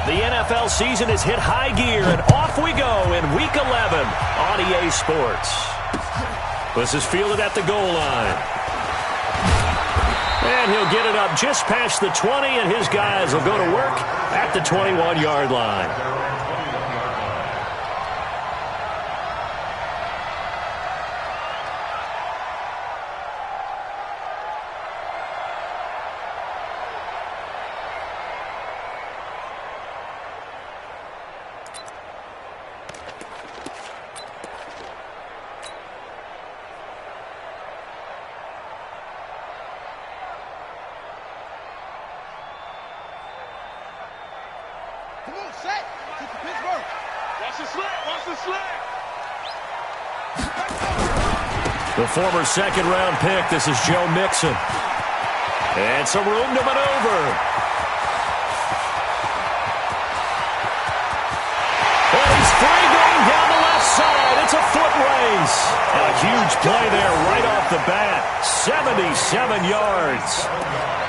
The NFL season has hit high gear, and off we go in Week 11 on EA Sports. This is fielded at the goal line. And he'll get it up just past the 20, and his guys will go to work at the 21-yard line. The former second-round pick, this is Joe Mixon. And some room to maneuver. And he's free going down the left side. It's a foot race. And a huge play there right off the bat. 77 yards.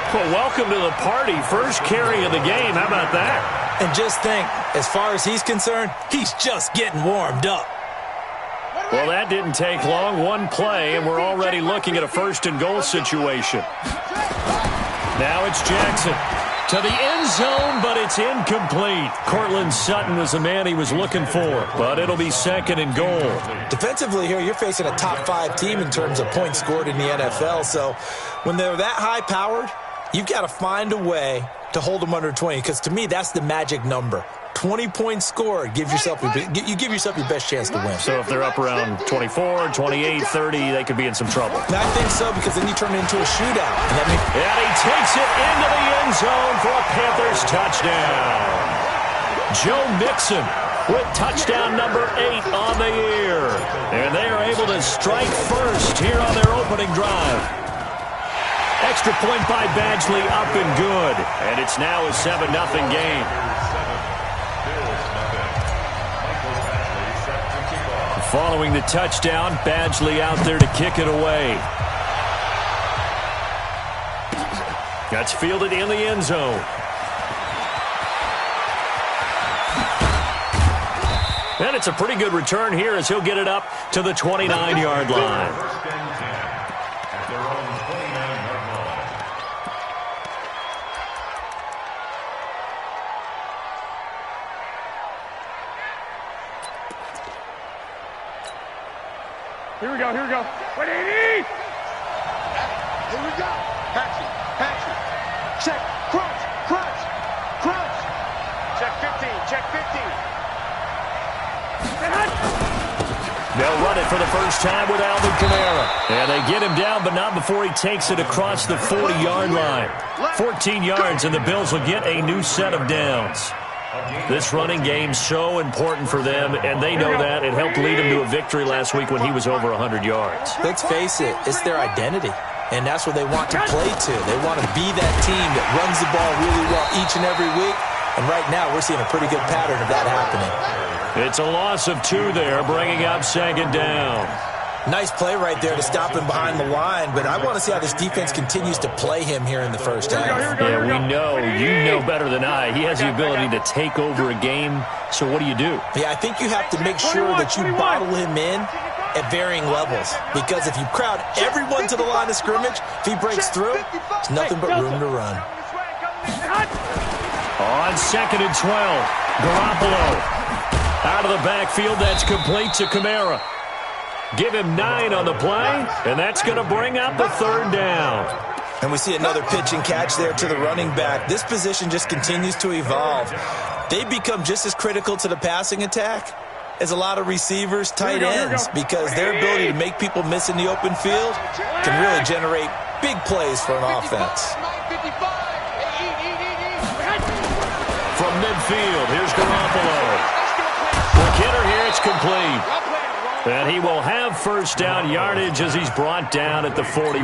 Well, welcome to the party. First carry of the game. How about that? And just think, as far as he's concerned, he's just getting warmed up. Well, that didn't take long. One play, and we're already looking at a first-and-goal situation. Now it's Jackson to the end zone, but it's incomplete. Cortland Sutton was the man he was looking for, but it'll be second and goal. Defensively here, you're facing a top-5 team in terms of points scored in the NFL, so when they're that high-powered, you've got to find a way to hold them under 20, because to me, that's the magic number. 20 points scored, you give yourself your best chance to win. So if they're up around 24, 28, 30, they could be in some trouble. I think so, because then you turn it into a shootout. And he takes it into the end zone for a Panthers touchdown. Joe Mixon with touchdown number 8 on the year. And they are able to strike first here on their opening drive. Extra point by Badgley, up and good. And it's now a 7-0 game. Following the touchdown, Badgley out there to kick it away. That's fielded in the end zone. And it's a pretty good return here as he'll get it up to the 29-yard line. Here we go. 180! Here we go. Patchy. Check. Crunch. Check 15. They'll run it for the first time with Alvin Kamara. And they get him down, but not before he takes it across the 40-yard line. 14 yards, and the Bills will get a new set of downs. This running game's so important for them, and they know that. It helped lead them to a victory last week when he was over 100 yards. Let's face it, it's their identity, and that's what they want to play to. They want to be that team that runs the ball really well each and every week, and right now we're seeing a pretty good pattern of that happening. It's a loss of 2 there, bringing up second down. Nice play right there to stop him behind the line, but I want to see how this defense continues to play him here in the first half. Yeah, we know. You know better than I. He has the ability to take over a game, so what do? Yeah, I think you have to make sure that you bottle him in at varying levels, because if you crowd everyone to the line of scrimmage, if he breaks through, it's nothing but room to run. On second and 12, Garoppolo. Out of the backfield, that's complete to Kamara. Give him 9 on the play, and that's going to bring up the third down. And we see another pitch and catch there to the running back. This position just continues to evolve. They become just as critical to the passing attack as a lot of receivers, tight ends, because their ability to make people miss in the open field can really generate big plays for an offense. From midfield, here's Garoppolo. Quick hitter here, it's complete. And he will have first down yardage as he's brought down at the 41.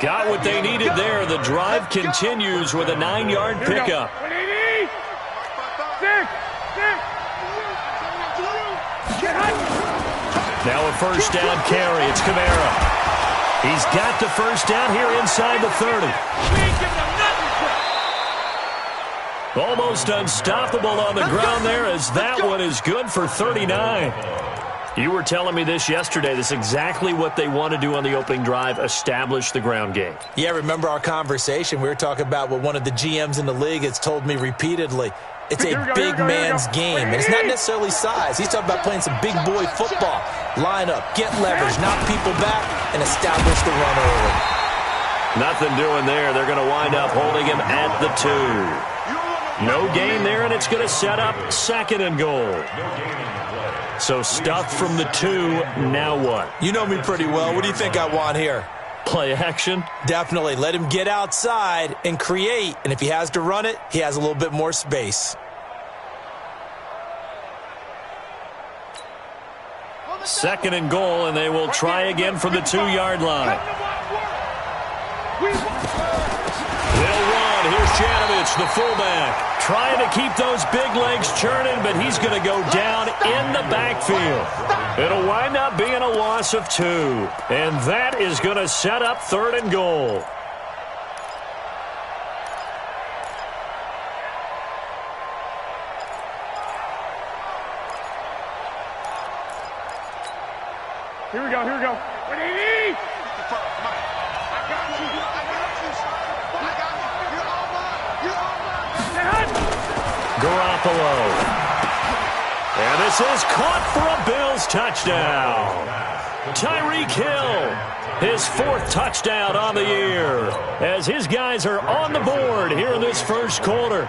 Got what they needed there. The drive continues with a 9-yard pickup. Now a first down carry. It's Kamara. He's got the first down here inside the 30. Almost unstoppable on the ground there, as that one is good for 39. You were telling me this yesterday. This is exactly what they want to do on the opening drive, establish the ground game. Yeah, remember our conversation? We were talking about what one of the GMs in the league has told me repeatedly. It's a big man's game, and it's not necessarily size. He's talking about playing some big boy football. Line up, get leverage, knock people back, and establish the run early. Nothing doing there. They're going to wind up holding him at the 2. No gain there, and it's going to set up 2nd and goal. So stuffed from the 2, now what? You know me pretty well. What do you think I want here? Play action? Definitely. Let him get outside and create, and if he has to run it, he has a little bit more space. 2nd and goal, and they will try again from the 2-yard line. They'll run. Here's Janovich, the fullback, trying to keep those big legs churning, but he's going to go down in the backfield. It'll wind up being a loss of 2, and that is going to set up 3rd and goal. Here we go, here we go. What do you need? I got you. Garoppolo. And this is caught for a Bills touchdown. Tyreek Hill, his 4th touchdown on the year, as his guys are on the board here in this first quarter.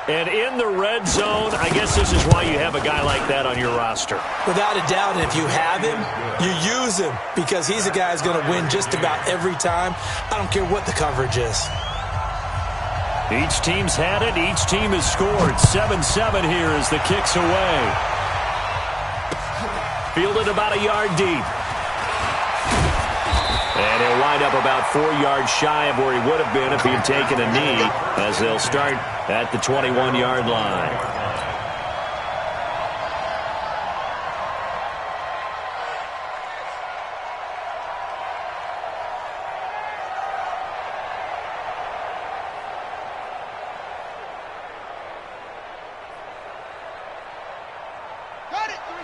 And in the red zone, I guess this is why you have a guy like that on your roster. Without a doubt, and if you have him, you use him, because he's a guy who's going to win just about every time. I don't care what the coverage is. Each team's had it. Each team has scored. 7-7 here as the kick's away. Fielded about a yard deep. And he'll wind up about 4 yards shy of where he would have been if he had taken a knee, as they'll start at the 21-yard line.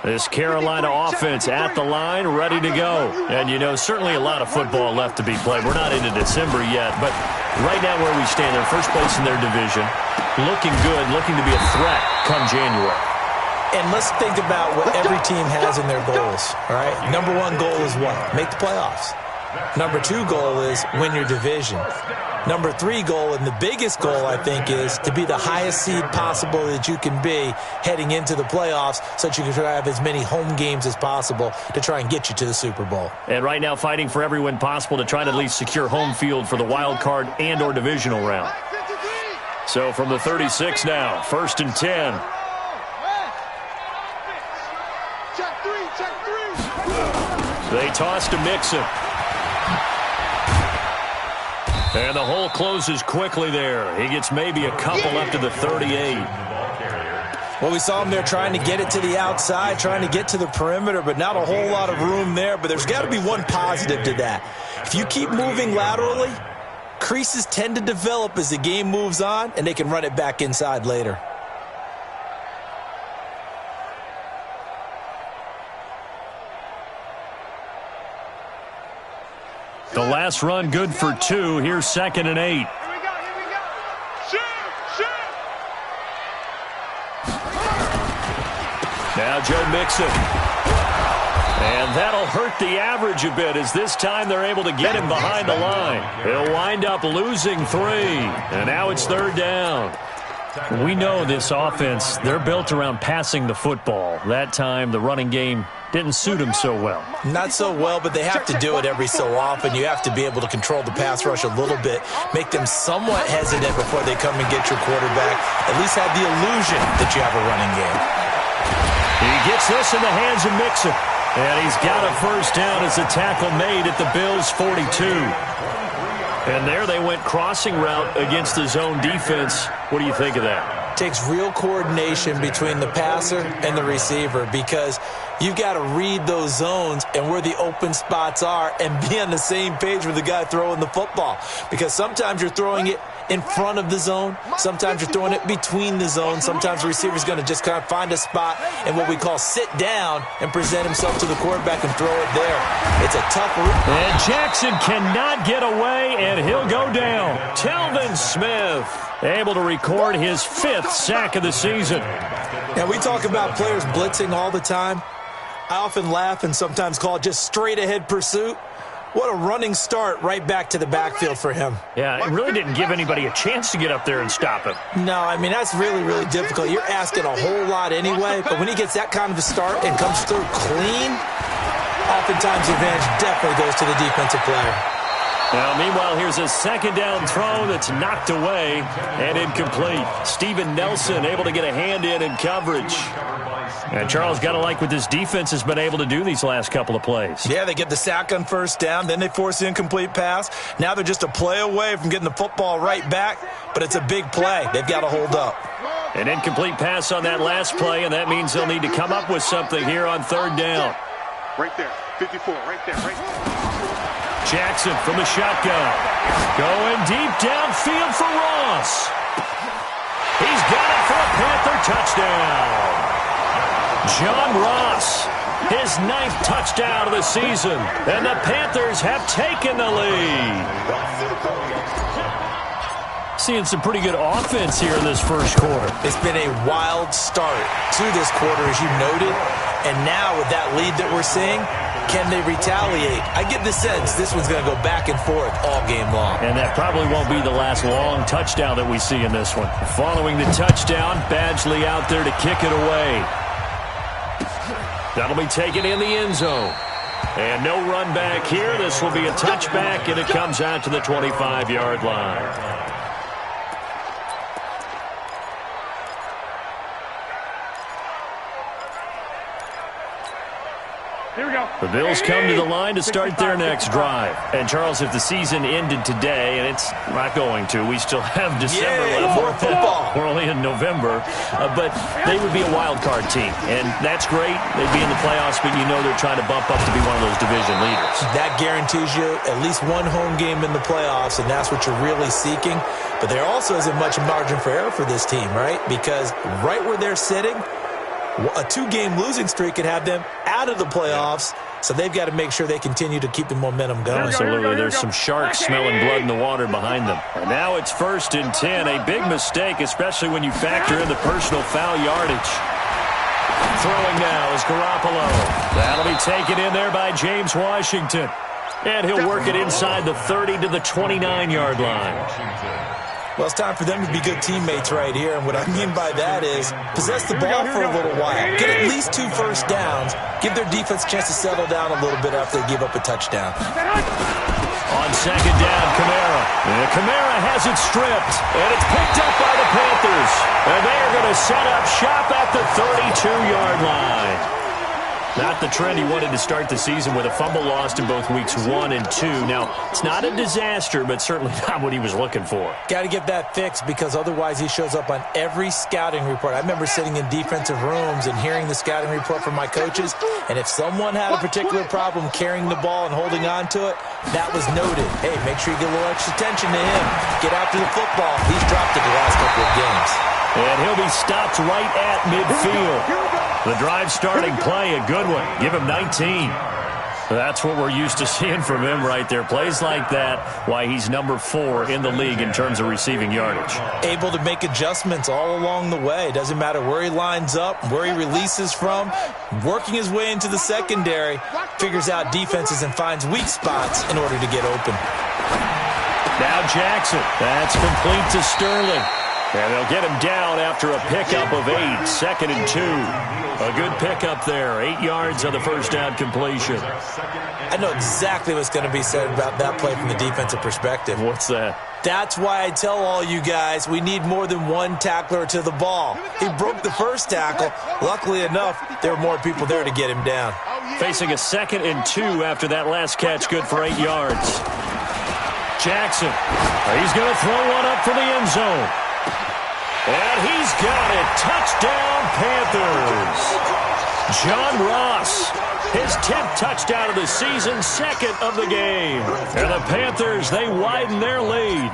This Carolina offense at the line, ready to go. And, you know, certainly a lot of football left to be played. We're not into December yet, but right now where we stand, they're first place in their division, looking good, looking to be a threat come January. And let's think about what every team has in their goals, all right? Number 1 goal is what? Make the playoffs. Number 2 goal is win your division. Number 3 goal, and the biggest goal, I think, is to be the highest seed possible that you can be heading into the playoffs, so that you can try to have as many home games as possible to try and get you to the Super Bowl. And right now fighting for every win possible to try to at least secure home field for the wild card and or divisional round. So from the 36 now, 1st and 10. They toss to Mixon. And the hole closes quickly there. He gets maybe a couple up to the 38. Well, we saw him there trying to get it to the outside, trying to get to the perimeter, but not a whole lot of room there. But there's got to be one positive to that. If you keep moving laterally, creases tend to develop as the game moves on, and they can run it back inside later. The last run good for 2. Here's 2nd and 8. Here we go, here we go. Shoot! Now Joe Mixon. And that'll hurt the average a bit, as this time they're able to get him behind the line. He'll wind up losing 3. And now it's 3rd down. We know this offense, they're built around passing the football. That time the running game didn't suit him so well. Not so well, but they have to do it every so often. You have to be able to control the pass rush a little bit, make them somewhat hesitant before they come and get your quarterback. At least have the illusion that you have a running game. He gets this in the hands of Mixon. And he's got a 1st down as the tackle made at the Bills' 42. And there they went crossing route against the zone defense. What do you think of that? Takes real coordination between the passer and the receiver, because you've got to read those zones and where the open spots are and be on the same page with the guy throwing the football. Because sometimes you're throwing it in front of the zone. Sometimes you're throwing it between the zone. Sometimes the receiver's going to just kind of find a spot and what we call sit down and present himself to the quarterback and throw it there. It's a tough route. And Jackson cannot get away, and he'll go down. Telvin Smith able to record his 5th sack of the season. Now, we talk about players blitzing all the time. I often laugh and sometimes call it just straight-ahead pursuit. What a running start right back to the backfield for him. Yeah, it really didn't give anybody a chance to get up there and stop him. No, I mean, that's really, really difficult. You're asking a whole lot anyway, but when he gets that kind of a start and comes through clean, oftentimes the advantage definitely goes to the defensive player. Now, meanwhile, here's a second down throw that's knocked away and incomplete. Steven Nelson able to get a hand in coverage. And Charles, got to like what this defense has been able to do these last couple of plays. Yeah, they get the sack on first down, then they force the incomplete pass. Now they're just a play away from getting the football right back, but it's a big play. They've got to hold up. An incomplete pass on that last play, and that means they'll need to come up with something here on third down. Right there, 54, right there, right there. Jackson from the shotgun. Going deep downfield for Ross. He's got it for a Panther touchdown. John Ross, his 9th touchdown of the season, and the Panthers have taken the lead. Seeing some pretty good offense here in this first quarter. It's been a wild start to this quarter, as you noted, and now with that lead that we're seeing, can they retaliate? I get the sense this one's going to go back and forth all game long. And that probably won't be the last long touchdown that we see in this one. Following the touchdown, Badgley out there to kick it away. That'll be taken in the end zone. And no run back here. This will be a touchback, and it comes out to the 25-yard line. Here we go. The Bills come to the line to start their next drive. And, Charles, if the season ended today, and it's not going to, we still have December left. More football. We're only in November. But they would be a wild card team. And that's great. They'd be in the playoffs, but you know they're trying to bump up to be one of those division leaders. That guarantees you at least one home game in the playoffs, and that's what you're really seeking. But there also isn't much margin for error for this team, right? Because right where they're sitting, a 2-game losing streak could have them out of the playoffs, so they've got to make sure they continue to keep the momentum going. Absolutely. There's some sharks smelling blood in the water behind them. And now it's 1st and 10, a big mistake, especially when you factor in the personal foul yardage. Throwing now is Garoppolo. That'll be taken in there by James Washington. And he'll work it inside the 30 to the 29-yard line. Well, it's time for them to be good teammates right here, and what I mean by that is possess the ball for a little while, get at least 2 first downs, give their defense a chance to settle down a little bit after they give up a touchdown. On second down, Kamara. And Kamara has it stripped, and it's picked up by the Panthers. And they're going to set up shop at the 32-yard line. Not the trend he wanted to start the season with a fumble lost in both weeks 1 and 2. Now, it's not a disaster, but certainly not what he was looking for. Got to get that fixed because otherwise he shows up on every scouting report. I remember sitting in defensive rooms and hearing the scouting report from my coaches, and if someone had a particular problem carrying the ball and holding on to it, that was noted. Hey, make sure you get a little extra attention to him. Get after the football. He's dropped it the last couple of games. And he'll be stopped right at midfield. The drive starting play, a good one. Give him 19. That's what we're used to seeing from him right there. Plays like that, why he's number 4 in the league in terms of receiving yardage. Able to make adjustments all along the way. Doesn't matter where he lines up, where he releases from. Working his way into the secondary, figures out defenses and finds weak spots in order to get open. Now Jackson. That's complete to Sterling. And they'll get him down after a pickup of 8, 2nd and 2. A good pickup there, 8 yards on the first down completion. I know exactly what's going to be said about that play from the defensive perspective. What's that? That's why I tell all you guys we need more than one tackler to the ball. He broke the first tackle. Luckily enough, there were more people there to get him down. Facing a 2nd and 2 after that last catch, good for 8 yards. Jackson, he's going to throw one up for the end zone. And he's got it. Touchdown, Panthers. John Ross, his 10th touchdown of the season, 2nd of the game. And the Panthers, they widen their lead.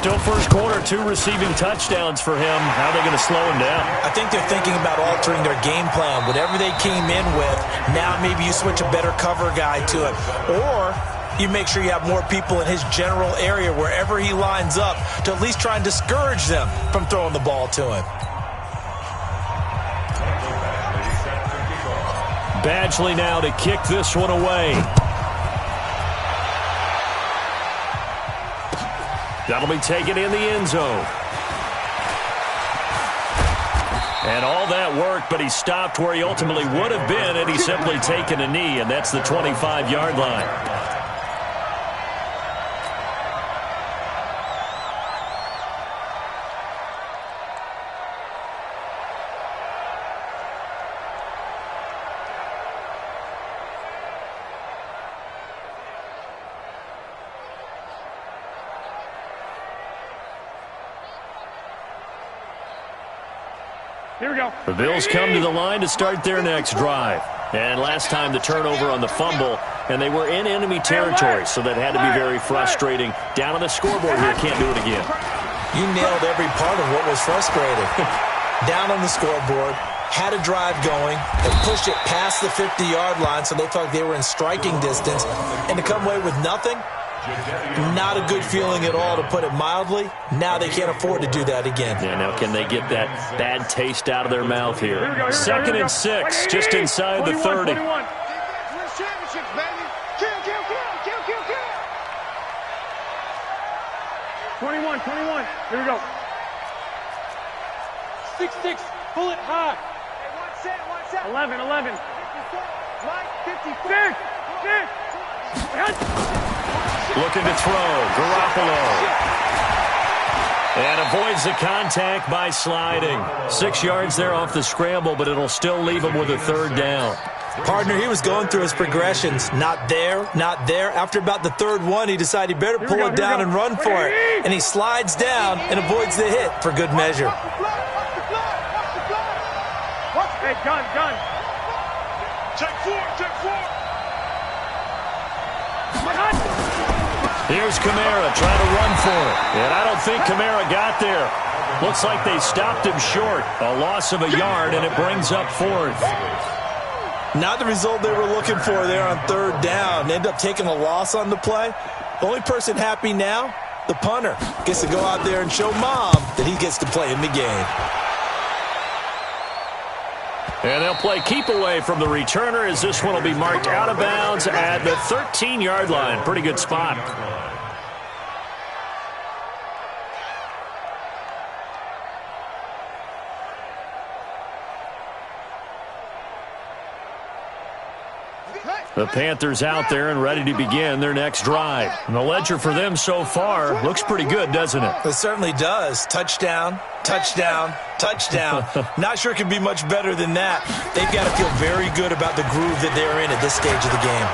Still first quarter, 2 receiving touchdowns for him. How are they going to slow him down? I think they're thinking about altering their game plan. Whatever they came in with, now maybe you switch a better cover guy to it. Or you make sure you have more people in his general area wherever he lines up to at least try and discourage them from throwing the ball to him. Badgley now to kick this one away. That'll be taken in the end zone. And all that work, but he stopped where he ultimately would have been had he simply taken a knee, and that's the 25-yard line. Here we go. The Bills come to the line to start their next drive. And last time the turnover on the fumble, and they were in enemy territory, so that had to be very frustrating. Down on the scoreboard here, can't do it again. You nailed every part of what was frustrating. Down on the scoreboard, had a drive going, they pushed it past the 50-yard line, so they felt they were in striking distance, and to come away with nothing, not a good feeling at all, to put it mildly. Now they can't afford to do that again. Yeah, now can they get that bad taste out of their mouth here? Second and 6, just inside the 30. 21, 21. Here we go. 6-6. Pull it high. 11, 11. 56. Looking to throw. Garoppolo. And avoids the contact by sliding. 6 yards there off the scramble, but it'll still leave him with a third down. Partner, he was going through his progressions. Not there, not there. After about the third one, he decided he better pull it down and run for it. And he slides down and avoids the hit for good measure. Hey, gun. Check 4. Here's Kamara trying to run for it. And I don't think Kamara got there. Looks like they stopped him short. A loss of a yard, and it brings up 4th. Not the result they were looking for there on third down. They end up taking a loss on the play. The only person happy now, the punter, gets to go out there and show Mom that he gets to play in the game. And they'll play keep away from the returner as this one will be marked out of bounds at the 13-yard line. Pretty good spot. The Panthers out there and ready to begin their next drive. And the ledger for them so far looks pretty good, doesn't it? It certainly does. Touchdown, touchdown, touchdown. Not sure it can be much better than that. They've got to feel very good about the groove that they're in at this stage of the game.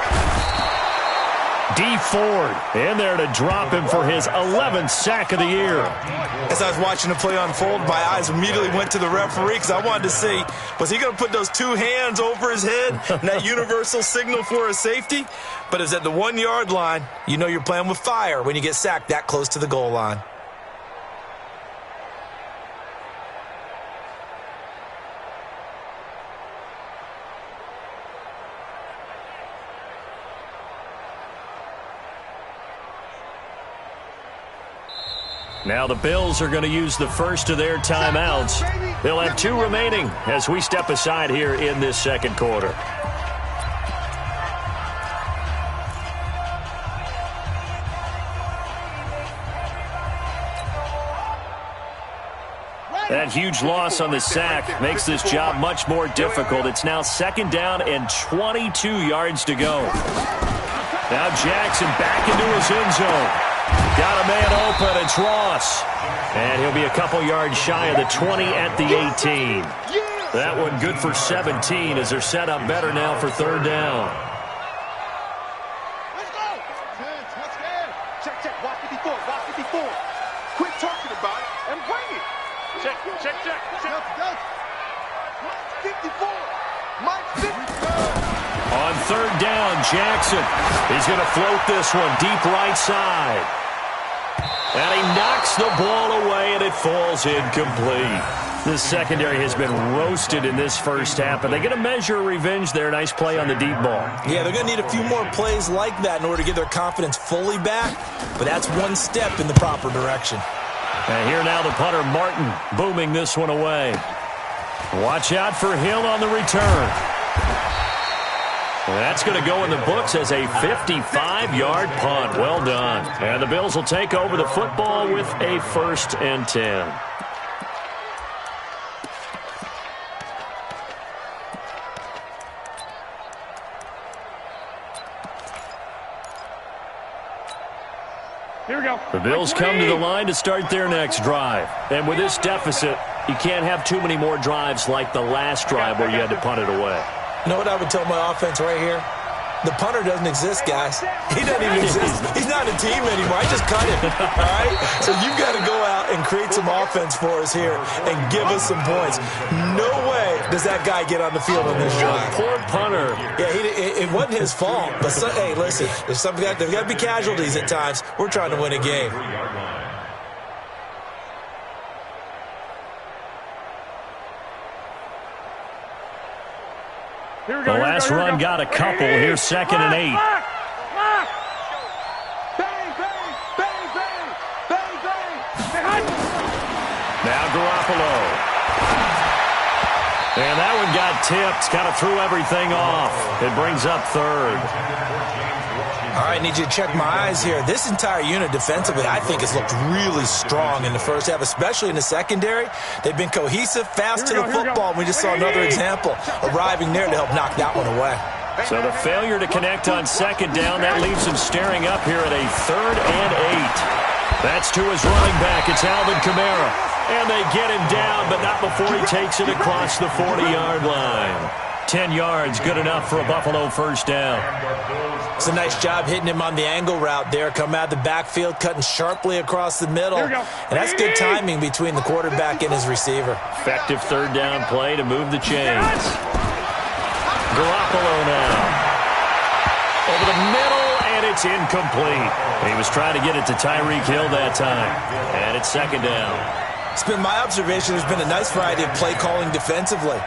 Dee Ford in there to drop him for his 11th sack of the year. As I was watching the play unfold, my eyes immediately went to the referee because I wanted to see, was he going to put those 2 hands over his head and that universal signal for a safety? But it's at the 1-yard line. You know you're playing with fire when you get sacked that close to the goal line. Now the Bills are going to use the first of their timeouts. They'll have 2 remaining as we step aside here in this second quarter. That huge loss on the sack makes this job much more difficult. It's now 2nd down and 22 yards to go. Now Jackson back into his end zone. Got a man open, it's Ross. And he'll be a couple yards shy of the 20 at the 18. That one good for 17 as they're set up better now for 3rd down. Let's go. Check. Watch it before. Quit talking about it and bring it. Check. 54. Mike 54. On 3rd down, Jackson. He's going to float this one deep right side. And he knocks the ball away, and it falls incomplete. This secondary has been roasted in this first half, but they're going to measure revenge there. Nice play on the deep ball. Yeah, they're going to need a few more plays like that in order to get their confidence fully back, but that's one step in the proper direction. And here now the punter, Martin, booming this one away. Watch out for Hill on the return. That's going to go in the books as a 55-yard punt. Well done. And the Bills will take over the football with a 1st and 10. Here we go. The Bills come to the line to start their next drive. And with this deficit, you can't have too many more drives like the last drive where you had to punt it away. You know what I would tell my offense right here? The punter doesn't exist, guys. He doesn't even exist. He's not a team anymore. I just cut him, all right? So you've got to go out and create some offense for us here and give us some points. No way does that guy get on the field on this drive. Poor punter. Yeah, it wasn't his fault. But, hey, listen, there's got to be casualties at times. We're trying to win a game. The last run got a couple. Here's 2nd and 8. Bang, bang, bang, bang, bang, bang. Now Garoppolo. And that one got tipped. Kind of threw everything off. It brings up 3rd. All right, I need you to check my eyes here. This entire unit defensively, I think, has looked really strong in the first half, especially in the secondary. They've been cohesive, fast to the football, and we just saw another example arriving there to help knock that one away. So the failure to connect on 2nd down, that leaves him staring up here at a 3rd and 8. That's to his running back. It's Alvin Kamara. And they get him down, but not before he takes it across the 40-yard line. 10 yards, good enough for a Buffalo 1st down. It's a nice job hitting him on the angle route there. Come out of the backfield, cutting sharply across the middle. And that's good timing between the quarterback and his receiver. Effective 3rd down play to move the chains. Garoppolo now. Over the middle, and it's incomplete. He was trying to get it to Tyreek Hill that time. And it's 2nd down. It's been my observation there's been a nice variety of play calling defensively.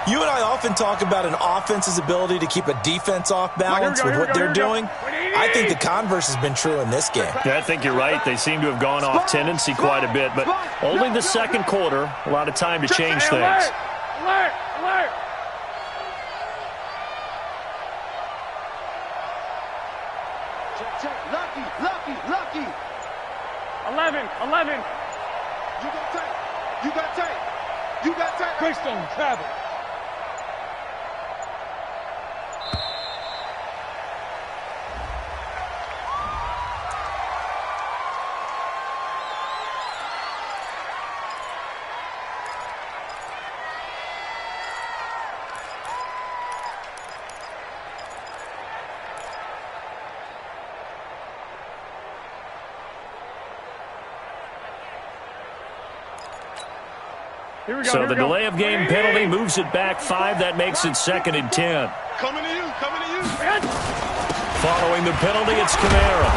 You and I often talk about an offense's ability to keep a defense off balance with what they're doing. I think the converse has been true in this game. Yeah, I think you're right. They seem to have gone off tendency quite a bit, but only the 2nd quarter, a lot of time to change things. Alert! Check. Lucky. 11. You got tape. Greystone, travel. So the delay of game penalty moves it back 5. That makes it 2nd and 10. Coming to you. Following the penalty, it's Kamara.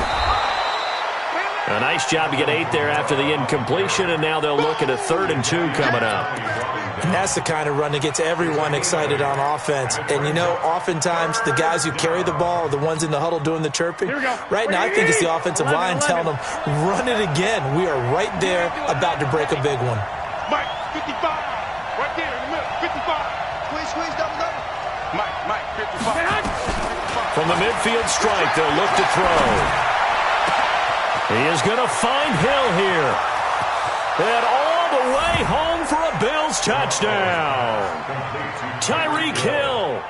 A nice job to get 8 there after the incompletion, and now they'll look at a 3rd and 2 coming up. And that's the kind of run that gets everyone excited on offense. And, you know, oftentimes the guys who carry the ball are the ones in the huddle doing the chirping. Right now, I think it's the offensive line telling them, run it again. We are right there about to break a big one. Mike, 55. Right there in the middle. 55. Squeeze, double. Mike, 55. From the midfield strike, they'll look to throw. He is going to find Hill here. And all the way home for a Bills touchdown. Tyreek Hill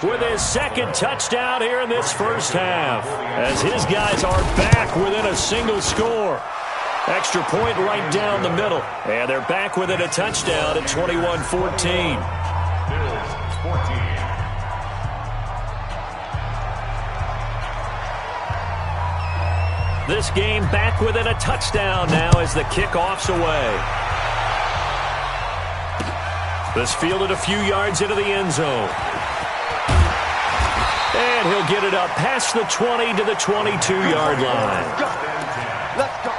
with his 2nd touchdown here in this first half, as his guys are back within a single score. Extra point right down the middle. And they're back within a touchdown at 21-14. This game back within a touchdown now as the kickoff's away. This fielded a few yards into the end zone. And he'll get it up past the 20 to the 22-yard line. Let's go.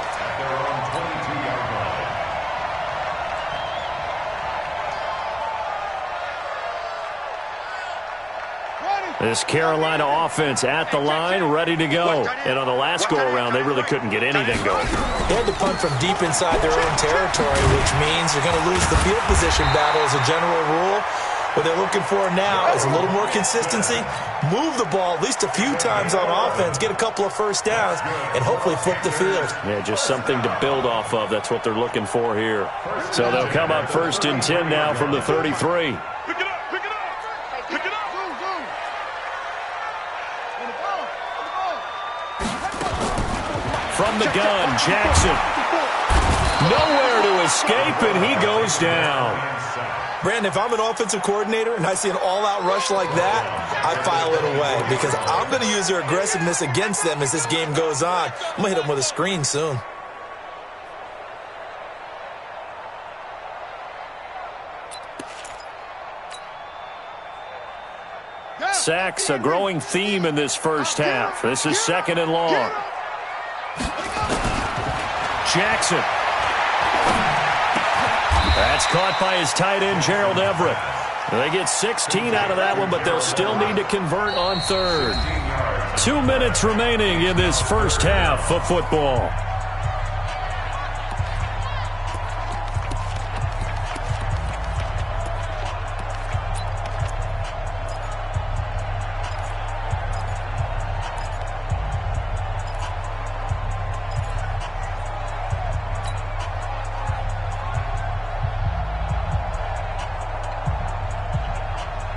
This Carolina offense at the line, ready to go. And on the last go-around, they really couldn't get anything going. They had to punt from deep inside their own territory, which means you're going to lose the field position battle as a general rule. What they're looking for now is a little more consistency, move the ball at least a few times on offense, get a couple of first downs, and hopefully flip the field. Yeah, just something to build off of. That's what they're looking for here. So they'll come up 1st and 10 now from the 33. Pick it up, pick it up, pick it up. From the gun, Jackson. Nowhere to escape, and he goes down. Brandon, if I'm an offensive coordinator and I see an all-out rush like that, I file it away because I'm going to use their aggressiveness against them as this game goes on. I'm going to hit them with a screen soon. Sacks, a growing theme in this first half. This is 2nd and long. Jackson. That's caught by his tight end, Gerald Everett. They get 16 out of that one, but they'll still need to convert on 3rd. 2 minutes remaining in this first half of football.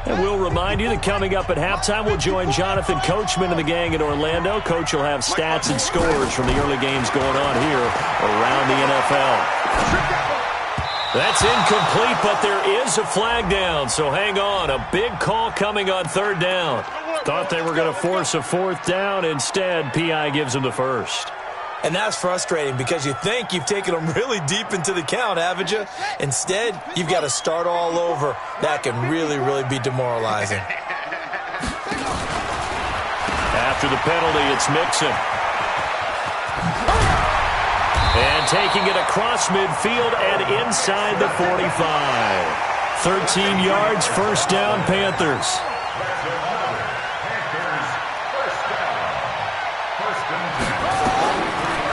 We'll remind you that coming up at halftime, we'll join Jonathan Coachman and the gang in Orlando. Coach will have stats and scores from the early games going on here around the NFL. That's incomplete, but there is a flag down, so hang on. A big call coming on 3rd down. Thought they were going to force a 4th down. Instead, P.I. gives them the first. And that's frustrating because you think you've taken them really deep into the count, haven't you? Instead, you've got to start all over. That can really, really be demoralizing. After the penalty, it's Mixon. And taking it across midfield and inside the 45. 13 yards, 1st down, Panthers.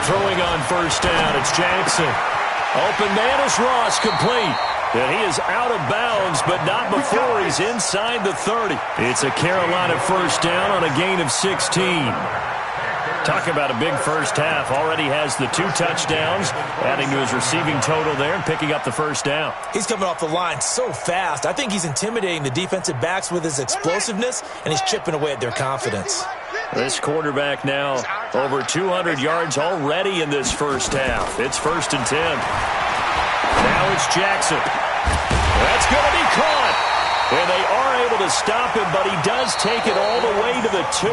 Throwing on 1st down, it's Jackson. Open man is Ross, complete. And he is out of bounds, but not before he's inside the 30. It's a Carolina 1st down on a gain of 16. Talk about a big first half. Already has the 2 touchdowns, adding to his receiving total there and picking up the 1st down. He's coming off the line so fast. I think he's intimidating the defensive backs with his explosiveness, and he's chipping away at their confidence. This quarterback now over 200 yards already in this first half. It's 1st and 10. Now it's Jackson. That's going to be caught. And they are able to stop him, but he does take it all the way to the 2.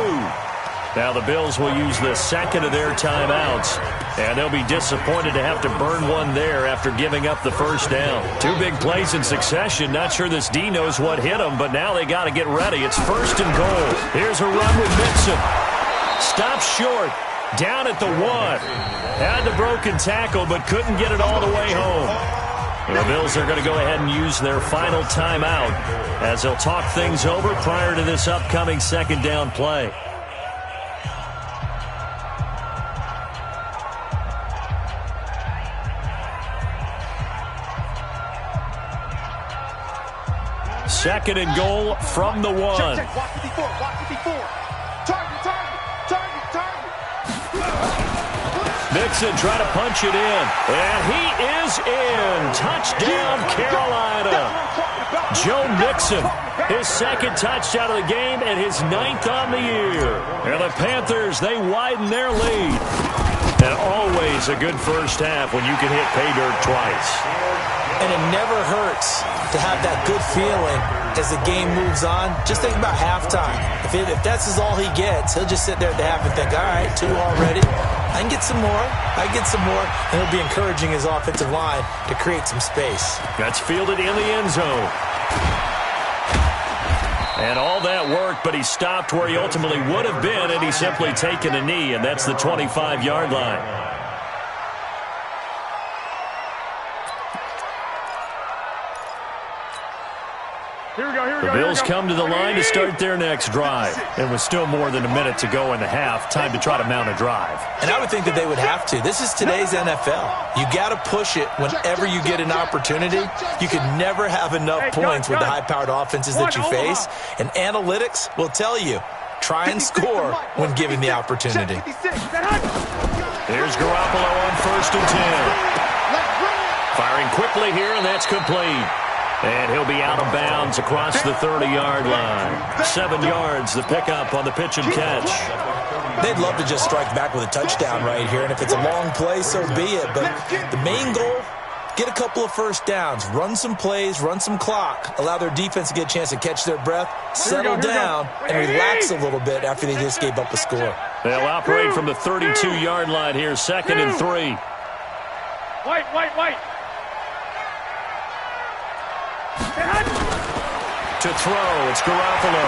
Now the Bills will use the 2nd of their timeouts, and they'll be disappointed to have to burn one there after giving up the 1st down. 2 big plays in succession. Not sure this D knows what hit him, but now they got to get ready. It's 1st and goal. Here's a run with Mixon. Stops short. Down at the 1. Had the broken tackle, but couldn't get it all the way home. The Bills are going to go ahead and use their final timeout as they'll talk things over prior to this upcoming 2nd down play. Second and goal from the 1. Check. Watch it before. Target. Mixon trying to punch it in. And he is in. Touchdown, Carolina. Joe Mixon, his 2nd touchdown of the game and his 9th on the year. And the Panthers, they widen their lead. And always a good first half when you can hit pay dirt twice. And it never hurts to have that good feeling as the game moves on. Just think about halftime. If that's all he gets, he'll just sit there at the half and think, all right, 2 already. I can get some more. And he'll be encouraging his offensive line to create some space. That's fielded in the end zone. And all that work, but he stopped where he ultimately would have been, and he's simply taken a knee, and that's the 25-yard line. The Bills come to the line to start their next drive. And with still more than a minute to go in the half, time to try to mount a drive. And I would think that they would have to. This is today's NFL. You got to push it whenever you get an opportunity. You can never have enough points with the high-powered offenses that you face. And analytics will tell you, try and score when given the opportunity. Here's Garoppolo on 1st and 10. Firing quickly here, and that's complete. And he'll be out of bounds across the 30-yard line. 7 yards, the pickup on the pitch and catch. They'd love to just strike back with a touchdown right here, and if it's a long play, so be it. But the main goal, get a couple of first downs, run some plays, run some clock, allow their defense to get a chance to catch their breath, settle down, and relax a little bit after they just gave up a score. They'll operate from the 32-yard line here, 2nd and 3. White. To throw, it's Garoppolo.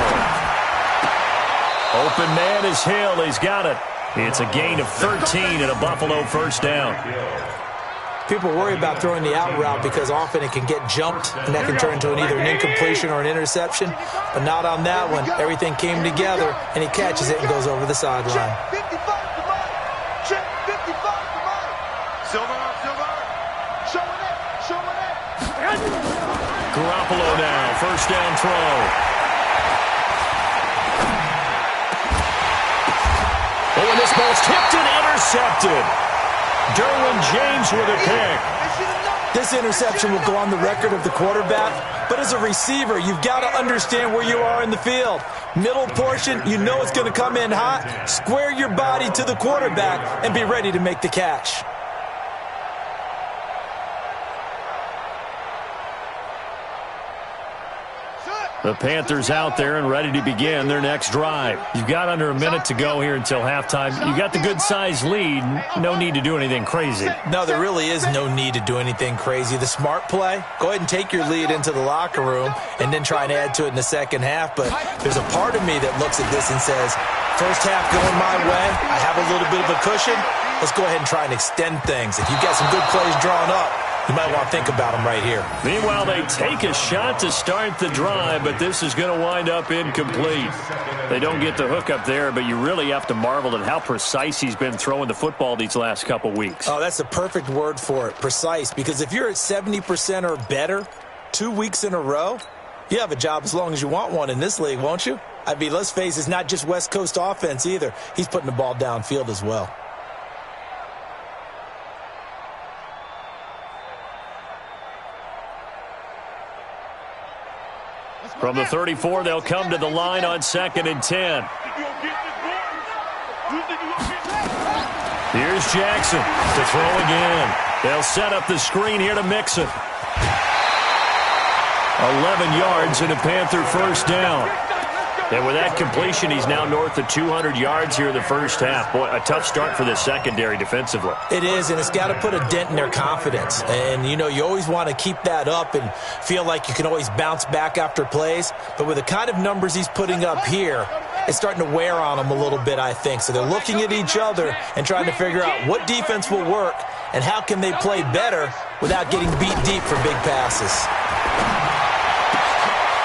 Open man is Hill. He's got it. It's a gain of 13 and a Buffalo first down. People worry about throwing the out route because often it can get jumped, and that can turn into either an incompletion or an interception. But not on that one. Everything came together, and he catches it and goes over the sideline. Check 55 to Mike. Silver. Showing it. Garoppolo now, first down throw. Oh, and this ball's tipped and intercepted. Derwin James with a pick. This interception will go on the record of the quarterback, but as a receiver, you've got to understand where you are in the field. Middle portion, you know it's going to come in hot. Square your body to the quarterback and be ready to make the catch. The Panthers out there and ready to begin their next drive. You've got under a minute to go here until halftime. You got the good-sized lead. No need to do anything crazy. No, there really is no need to do anything crazy. The smart play, go ahead and take your lead into the locker room and then try and add to it in the second half. But there's a part of me that looks at this and says, first half going my way, I have a little bit of a cushion. Let's go ahead and try and extend things. If you've got some good plays drawn up, you might want to think about them right here. Meanwhile, they take a shot to start the drive, but this is going to wind up incomplete. They don't get the hook up there, but you really have to marvel at how precise he's been throwing the football these last couple weeks. Oh, that's the perfect word for it, precise, because if you're at 70% or better 2 weeks in a row, you have a job as long as you want one in this league, won't you? I mean, let's face it, it's not just West Coast offense either. He's putting the ball downfield as well. From the 34, they'll come to the line on 2nd and 10. Here's Jackson to throw again. They'll set up the screen here to Mixon. 11 yards and a Panther first down. And with that completion, he's now north of 200 yards here in the first half. Boy, a tough start for the secondary defensively. It is, and it's got to put a dent in their confidence. And, you know, you always want to keep that up and feel like you can always bounce back after plays. But with the kind of numbers he's putting up here, it's starting to wear on them a little bit, I think. So they're looking at each other and trying to figure out what defense will work and how can they play better without getting beat deep for big passes.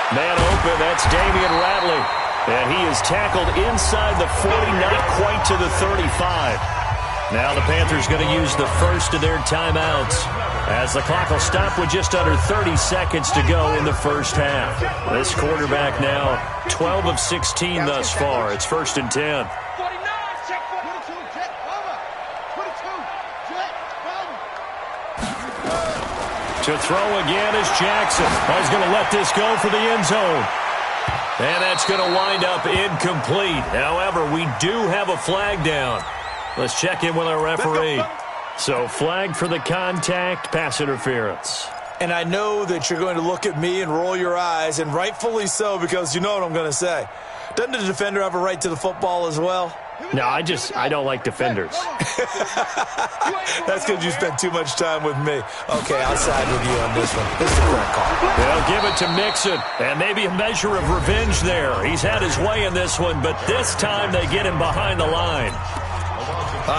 Man open, that's Damian Ratley. And he is tackled inside the 40, not quite to the 35. Now the Panthers going to use the first of their timeouts as the clock will stop with just under 30 seconds to go in the first half. This quarterback now 12 of 16 thus far. It's 1st and 10. To throw again is Jackson. He's going to let this go for the end zone. And that's going to wind up incomplete. However, we do have a flag down. Let's check in with our referee. So, flag for the contact, pass interference. And I know that you're going to look at me and roll your eyes, and rightfully so, because you know what I'm going to say. Doesn't the defender have a right to the football as well? No, I don't like defenders. That's because you spent too much time with me. Okay, I'll side with you on this one. This is the correct call. They'll give it to Mixon, and maybe a measure of revenge there. He's had his way in this one, but this time they get him behind the line.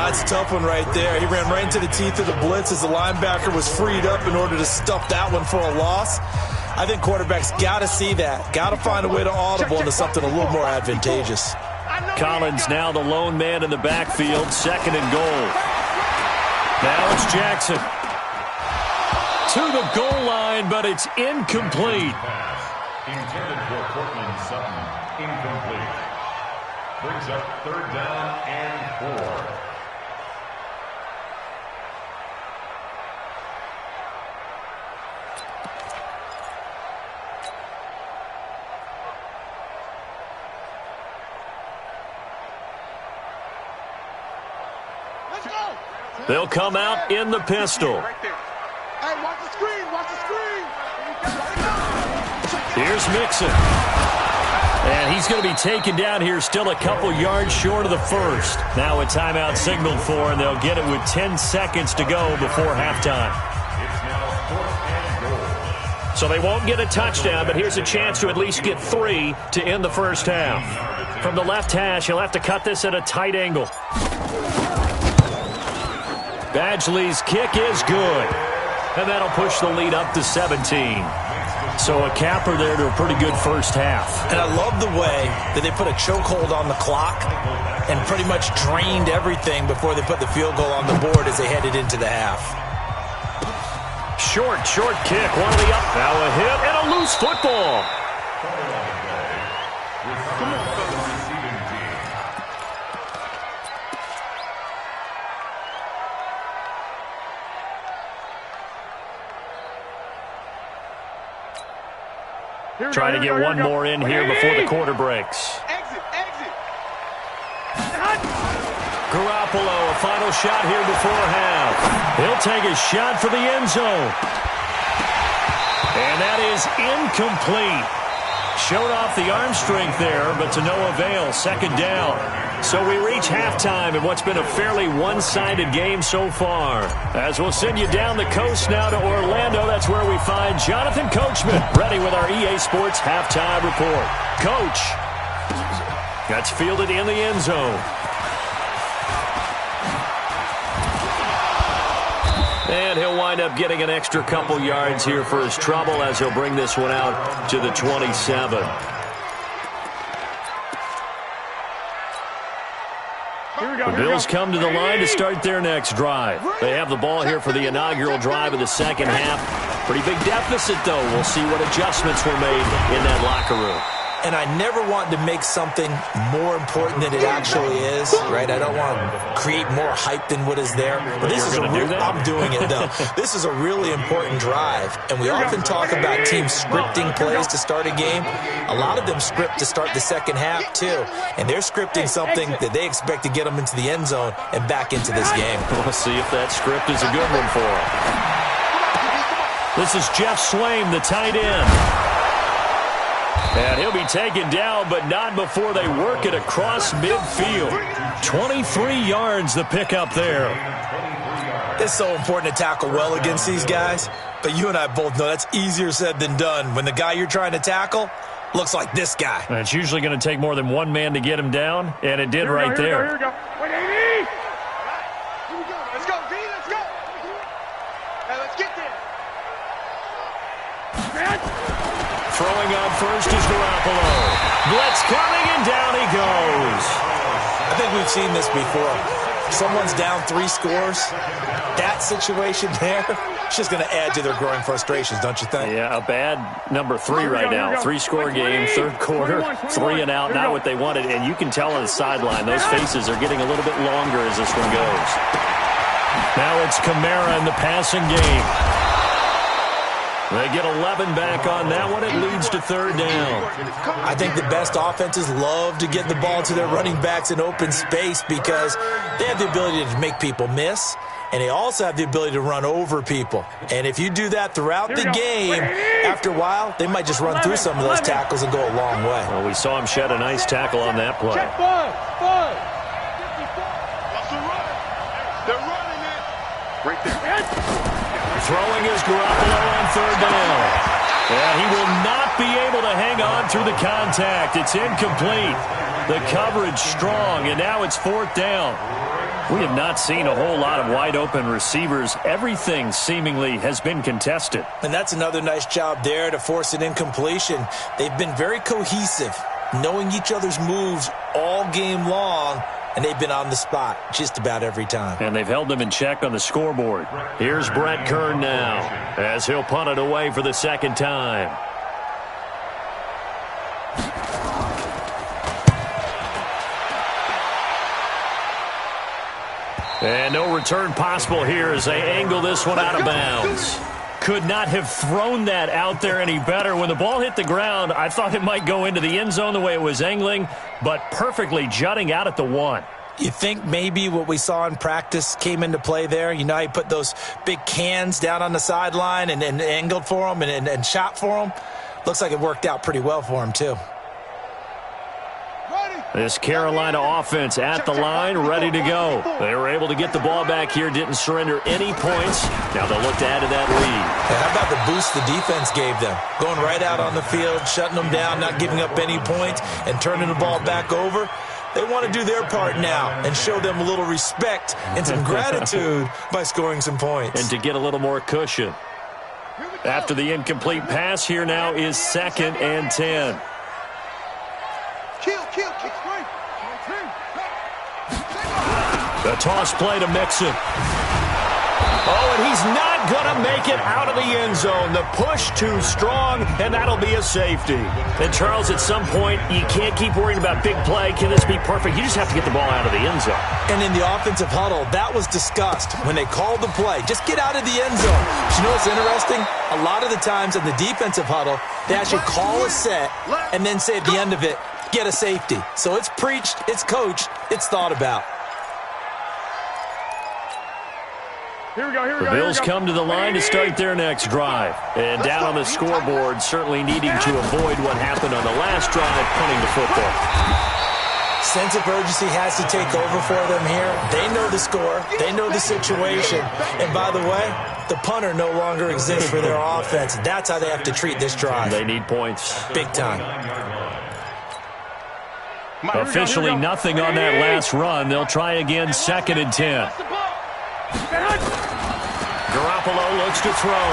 It's a tough one right there. He ran right into the teeth of the blitz as the linebacker was freed up in order to stuff that one for a loss. I think quarterbacks got to see that. Got to find a way to audible into something a little more advantageous. Collins now the lone man in the backfield, 2nd and goal. Now it's Jackson. To the goal line, but it's incomplete. Intended for Cortland Sutton. Incomplete. Brings up 3rd down and 4. They'll come out in the pistol. Hey, watch the screen, watch the screen. Here's Mixon. And he's going to be taken down here, still a couple yards short of the first. Now a timeout signaled for, and they'll get it with 10 seconds to go before halftime. So they won't get a touchdown, but here's a chance to at least get 3 to end the first half. From the left hash, he'll have to cut this at a tight angle. Badgley's kick is good. And that'll push the lead up to 17. So a capper there to a pretty good first half. And I love the way that they put a chokehold on the clock and pretty much drained everything before they put the field goal on the board as they headed into the half. Short kick. One of the up. Now a hit and a loose football. Trying to get one more in here before the quarter breaks. Exit. Garoppolo, a final shot here before half. He'll take a shot for the end zone. And that is incomplete. Showed off the arm strength there, but to no avail. 2nd down. So we reach halftime in what's been a fairly one-sided game so far. As we'll send you down the coast now to Orlando, that's where we find Jonathan Coachman, ready with our EA Sports halftime report. Coach, that's fielded in the end zone. And he'll wind up getting an extra couple yards here for his trouble as he'll bring this one out to the 27. The Bills come to the line to start their next drive. They have the ball here for the inaugural drive of the second half. Pretty big deficit, though. We'll see what adjustments were made in that locker room. And I never want to make something more important than it actually is, right? I don't want to create more hype than what is there. But this is I'm doing it, though. This is a really important drive. And we often talk about teams scripting plays to start a game. A lot of them script to start the second half, too. And they're scripting something that they expect to get them into the end zone and back into this game. We'll see if that script is a good one for them. This is Jeff Swaim, the tight end. And he'll be taken down, but not before they work it across midfield. 23 yards the pickup there. It's so important to tackle well against these guys, but you and I both know that's easier said than done when the guy you're trying to tackle looks like this guy. And it's usually going to take more than one man to get him down, and it did right there. Here we go. Wait, 80! Let's go, D, let's go. Hey, let's get there. Throwing on first is Garoppolo. Blitz coming, and down he goes. I think we've seen this before. Someone's down 3 scores. That situation there, it's just going to add to their growing frustrations, don't you think? Yeah, a bad number 3 right now. 3-score game, third quarter, 3 and out, not what they wanted. And you can tell on the sideline, those faces are getting a little bit longer as this one goes. Now it's Kamara in the passing game. They get 11 back on that one. It leads to 3rd down. I think the best offenses love to get the ball to their running backs in open space because they have the ability to make people miss, and they also have the ability to run over people. And if you do that throughout the game, after a while, they might just run through some of those tackles and go a long way. Well, we saw him shed a nice tackle on that play. Check 5. They're running it. Right there. Throwing is Garoppolo on 3rd down. And he will not be able to hang on through the contact. It's incomplete. The coverage strong, and now it's 4th down. We have not seen a whole lot of wide-open receivers. Everything seemingly has been contested. And that's another nice job there to force an incompletion. They've been very cohesive, knowing each other's moves all game long, and they've been on the spot just about every time. And they've held them in check on the scoreboard. Here's Brett Kern now as he'll punt it away for the second time. And no return possible here as they angle this one out of bounds. Could not have thrown that out there any better. When the ball hit the ground, I thought it might go into the end zone the way it was angling, but perfectly jutting out at the 1. You think maybe what we saw in practice came into play there? You know how you put those big cans down on the sideline and angled for them and shot for them? Looks like it worked out pretty well for him, too. This Carolina offense at the line, ready to go. They were able to get the ball back here, didn't surrender any points. Now they'll look to add to that lead. Yeah, how about the boost the defense gave them? Going right out on the field, shutting them down, not giving up any points, and turning the ball back over. They want to do their part now and show them a little respect and some gratitude by scoring some points. And to get a little more cushion. After the incomplete pass, here now is 2nd and 10. The toss play to Mixon. Oh, and he's not going to make it out of the end zone. The push too strong, and that'll be a safety. And, Charles, at some point, you can't keep worrying about big play. Can this be perfect? You just have to get the ball out of the end zone. And in the offensive huddle, that was discussed when they called the play. Just get out of the end zone. But you know what's interesting? A lot of the times in the defensive huddle, they actually call a set and then say at the end of it, get a safety. So it's preached, it's coached, it's thought about. The Bills come to the line to start their next drive. And down on the scoreboard, certainly needing to avoid what happened on the last drive, punting the football. Sense of urgency has to take over for them here. They know the score. They know the situation. And by the way, the punter no longer exists for their offense. That's how they have to treat this drive. They need points. Big time. Officially nothing on that last run. They'll try again, 2nd and 10. Garoppolo looks to throw.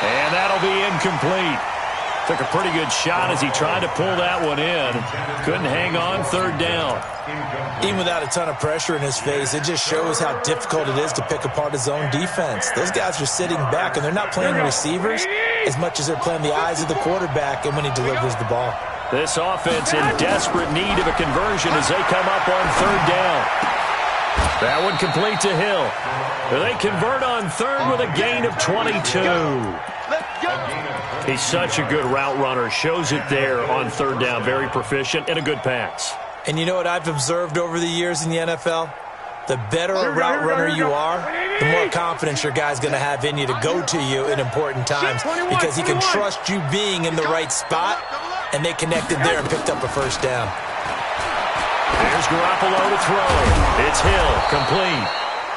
And that'll be incomplete. Took a pretty good shot as he tried to pull that one in. Couldn't hang on, 3rd down. Even without a ton of pressure in his face, it just shows how difficult it is to pick apart his own defense. Those guys are sitting back, and they're not playing receivers as much as they're playing the eyes of the quarterback and when he delivers the ball. This offense in desperate need of a conversion as they come up on 3rd down. That one complete to Hill. They convert on 3rd with a gain of 22. He's such a good route runner. Shows it there on 3rd down. Very proficient and a good pass. And you know what I've observed over the years in the NFL? The better a route runner you are, the more confidence your guy's going to have in you to go to you in important times because he can trust you being in the right spot, and they connected there and picked up a 1st down. There's Garoppolo to throw. It's Hill, complete.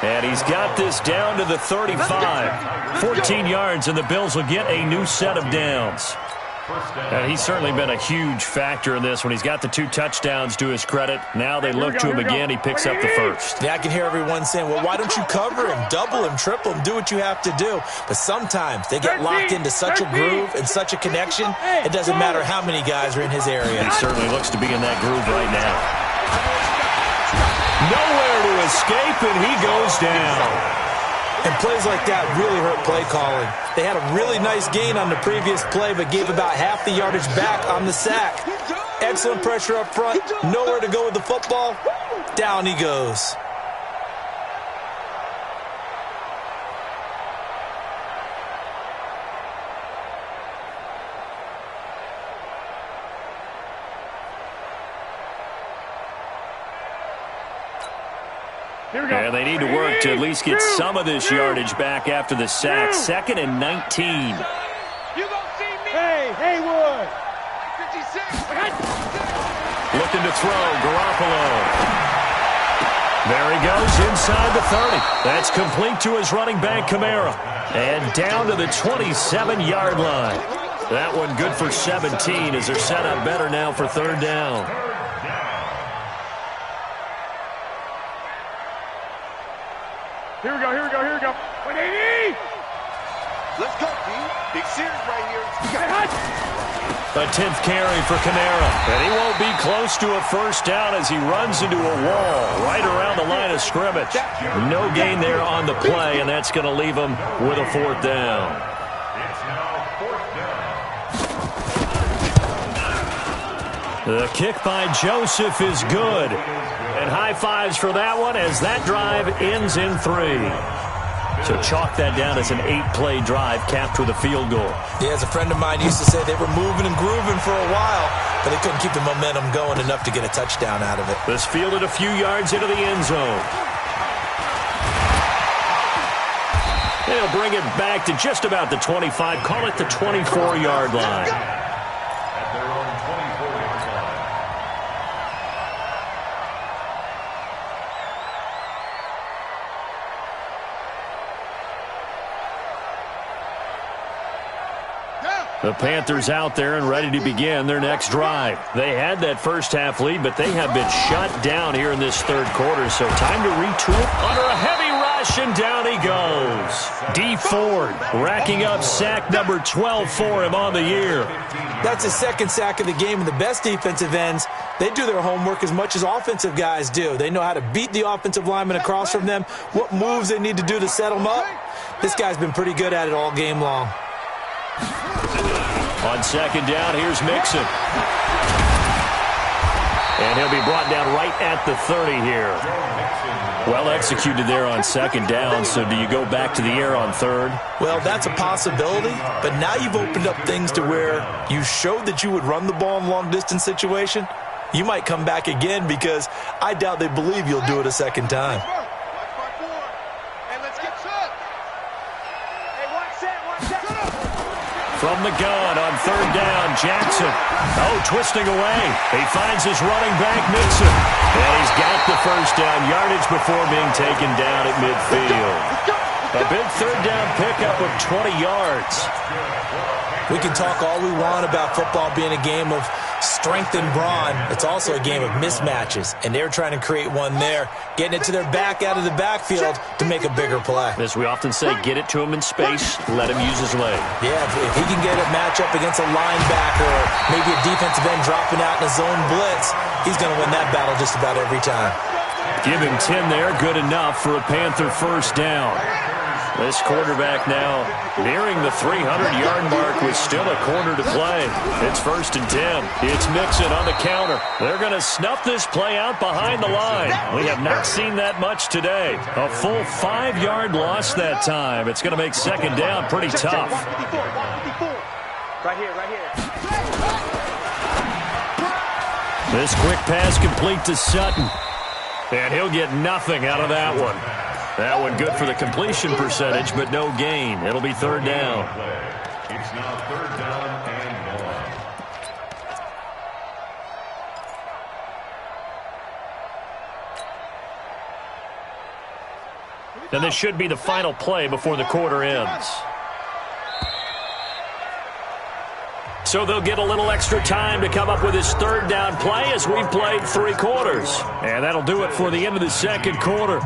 And he's got this down to the 35. 14 yards, and the Bills will get a new set of downs. And he's certainly been a huge factor in this when he's got the 2 touchdowns to his credit. Now they look to him again. He picks up the 1st. Yeah, I can hear everyone saying, well, why don't you cover him, double him, triple him, do what you have to do. But sometimes they get locked into such a groove and such a connection, it doesn't matter how many guys are in his area. He certainly looks to be in that groove right now. Nowhere to escape, and he goes down. And plays like that really hurt play calling. They had a really nice gain on the previous play, but gave about half the yardage back on the sack. Excellent pressure up front. Nowhere to go with the football. Down he goes. And they need to work to at least get some of this yardage back after the sack. 2nd and 19. You gonna see me? Hey, Haywood. 56. Looking to throw, Garoppolo. There he goes inside the 30. That's complete to his running back, Kamara. And down to the 27-yard line. That one good for 17 as they're set up better now for 3rd down. series right here. A 10th carry for Kamara. And he won't be close to a first down as he runs into a wall right around the line of scrimmage. No gain there on the play, and that's going to leave him with a 4th down. It's now 4th down. The kick by Joseph is good. And high fives for that one as that drive ends in 3. So chalk that down as an 8-play drive capped with a field goal. Yeah, as a friend of mine used to say, they were moving and grooving for a while, but they couldn't keep the momentum going enough to get a touchdown out of it. This fielded a few yards into the end zone. They'll bring it back to just about the 25, call it the 24-yard line. At their own 24-yard line. The Panthers out there and ready to begin their next drive. They had that first half lead, but they have been shut down here in this 3rd quarter, so time to retool under a heavy rush, and down he goes. Dee Ford racking up sack number 12 for him on the year. That's his 2nd sack of the game, and the best defensive ends, they do their homework as much as offensive guys do. They know how to beat the offensive lineman across from them, what moves they need to do to set them up. This guy's been pretty good at it all game long. On 2nd down, here's Mixon. And he'll be brought down right at the 30 here. Well executed there on 2nd down, so do you go back to the air on 3rd? Well, that's a possibility, but now you've opened up things to where you showed that you would run the ball in long-distance situation. You might come back again because I doubt they believe you'll do it a 2nd time. From the gun on 3rd down, Jackson. Oh, twisting away. He finds his running back, Mixon. And he's got the first down yardage before being taken down at midfield. A big 3rd down pickup of 20 yards. We can talk all we want about football being a game of strength and brawn. It's also a game of mismatches, and they're trying to create one there, getting it to their back out of the backfield to make a bigger play. As we often say, get it to him in space, let him use his leg. Yeah, if he can get a matchup against a linebacker or maybe a defensive end dropping out in a zone blitz, he's going to win that battle just about every time. Give him 10 there, good enough for a Panther first down. This quarterback now nearing the 300-yard mark with still a quarter to play. It's 1st and 10. It's Mixon on the counter. They're going to snuff this play out behind the line. We have not seen that much today. A full 5-yard loss that time. It's going to make 2nd down pretty tough. Right here. This quick pass complete to Sutton. And he'll get nothing out of that one. That one good for the completion percentage, but no gain. It'll be 3rd down. It's now 3rd down and 1. And this should be the final play before the quarter ends. So they'll get a little extra time to come up with his 3rd down play as we've played 3 quarters. And that'll do it for the end of the 2nd quarter.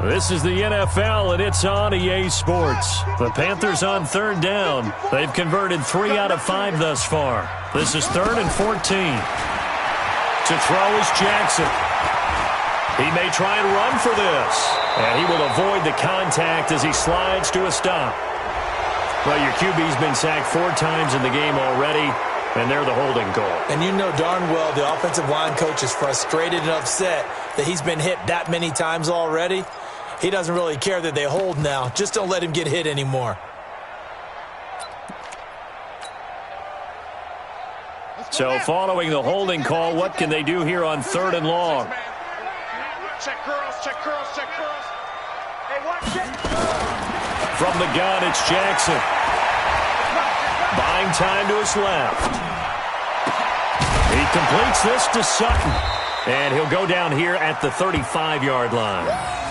This is the NFL, and it's on EA Sports. The Panthers on 3rd down. They've converted 3 out of 5 thus far. This is 3rd and 14. To throw is Jackson. He may try and run for this. And he will avoid the contact as he slides to a stop. Well, your QB's been sacked 4 times in the game already, and they're the holding call. And you know darn well the offensive line coach is frustrated and upset that he's been hit that many times already. He doesn't really care that they hold now. Just don't let him get hit anymore. So following the holding call, what can they do here on 3rd and long? Check girls. Hey, watch it. From the gun, it's Jackson. Buying time to his left. He completes this to Sutton. And he'll go down here at the 35-yard line.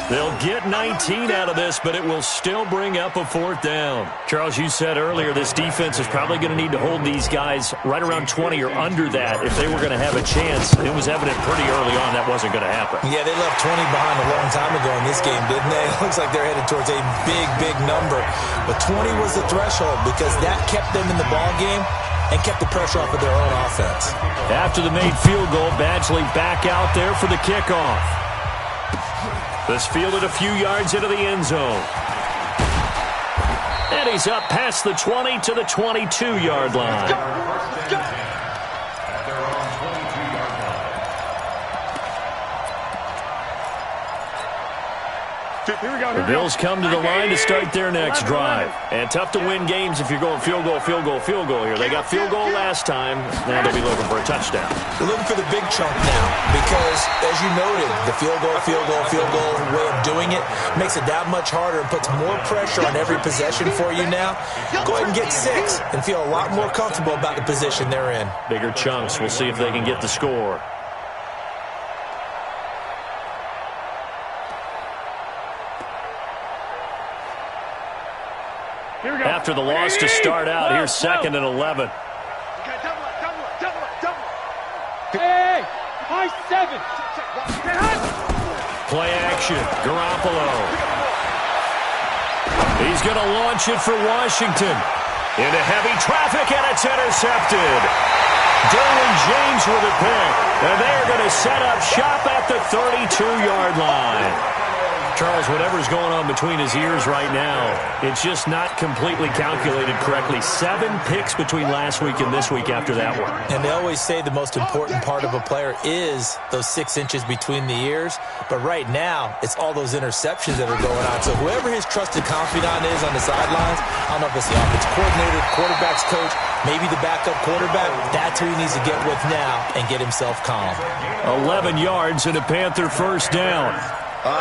They'll get 19 out of this, but it will still bring up a 4th down. Charles, you said earlier this defense is probably going to need to hold these guys right around 20 or under that if they were going to have a chance. It was evident pretty early on that wasn't going to happen. Yeah, they left 20 behind a long time ago in this game, didn't they? It looks like they're headed towards a big, big number. But 20 was the threshold because that kept them in the ball game and kept the pressure off of their own offense. After the made field goal, Badgley back out there for the kickoff. This fielded a few yards into the end zone. And he's up past the 20 to the 22-yard line. At their own 22-yard line. Here we go. The Bills come to the line to start their next drive. And tough to win games if you're going field goal, field goal, field goal here. They got field goal last time. Now they'll be looking for a touchdown. They're looking for the big chunk now because, as you noted, the field goal way of doing it makes it that much harder and puts more pressure on every possession for you now. Go ahead and get 6 and feel a lot more comfortable about the position they're in. Bigger chunks. We'll see if they can get the score. After the loss to start out, here's 2nd and 11. Okay, double it. Hey, high 7. Play action. Garoppolo. He's going to launch it for Washington. Into heavy traffic, and it's intercepted. Derwin James with a pick. And they're going to set up shop at the 32-yard line. Charles, whatever's going on between his ears right now, it's just not completely calculated correctly. 7 picks between last week and this week after that one. And they always say the most important part of a player is those 6 inches between the ears. But right now, it's all those interceptions that are going on. So whoever his trusted confidant is on the sidelines, I don't know if it's the offensive coordinator, quarterback's coach, maybe the backup quarterback, that's who he needs to get with now and get himself calm. 11 yards and a Panther first down.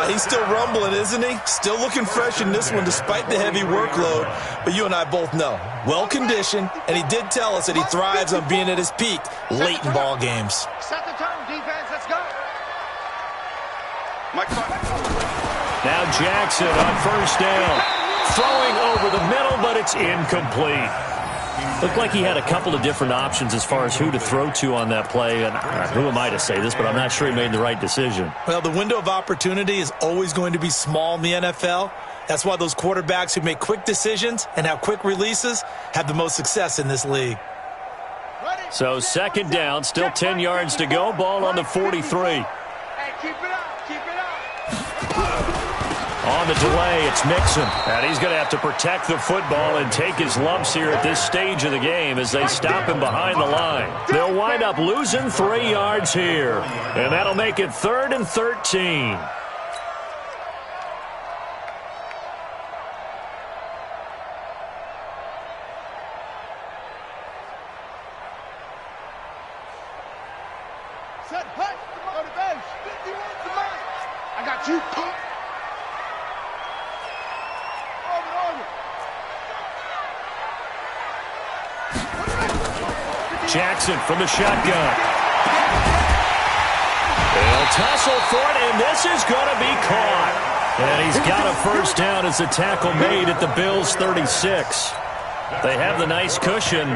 He's still rumbling, isn't he? Still looking fresh in this one despite the heavy workload. But you and I both know, well-conditioned, and he did tell us that he thrives on being at his peak late in ball games. Set the tone, defense. Let's go. Now Jackson on first down. Throwing over the middle, but it's incomplete. Looked like he had a couple of different options as far as who to throw to on that play. And who am I to say this, but I'm not sure he made the right decision. Well, the window of opportunity is always going to be small in the NFL. That's why those quarterbacks who make quick decisions and have quick releases have the most success in this league. So 2nd down, still 10 yards to go. Ball on the 43. Hey, keep it up. On the delay, it's Mixon. And he's going to have to protect the football and take his lumps here at this stage of the game as they stop him behind the line. They'll wind up losing 3 yards here. And that'll make it 3rd and 13. Set, hut, on the bench. 51 to mine. I got you, punk. Jackson from the shotgun. They'll tussle for it, and this is going to be caught. And he's got a first down as the tackle made at the Bills' 36. They have the nice cushion.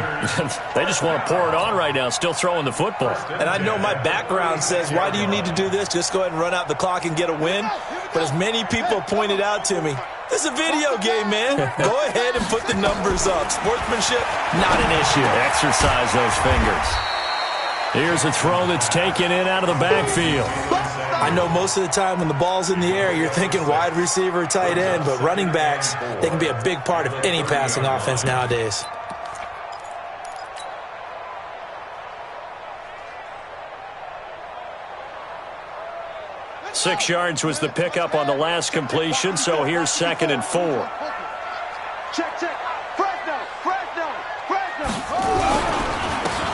They just want to pour it on right now, still throwing the football. And I know my background says, why do you need to do this? Just go ahead and run out the clock and get a win. But as many people pointed out to me, this is a video game, man. Go ahead and put the numbers up. Sportsmanship, not an issue. Exercise those fingers. Here's a throw that's taken in out of the backfield. I know most of the time when the ball's in the air, you're thinking wide receiver, tight end, but running backs, they can be a big part of any passing offense nowadays. Six yards was the pickup on the last completion, so here's 2nd and 4. Check. Fresno.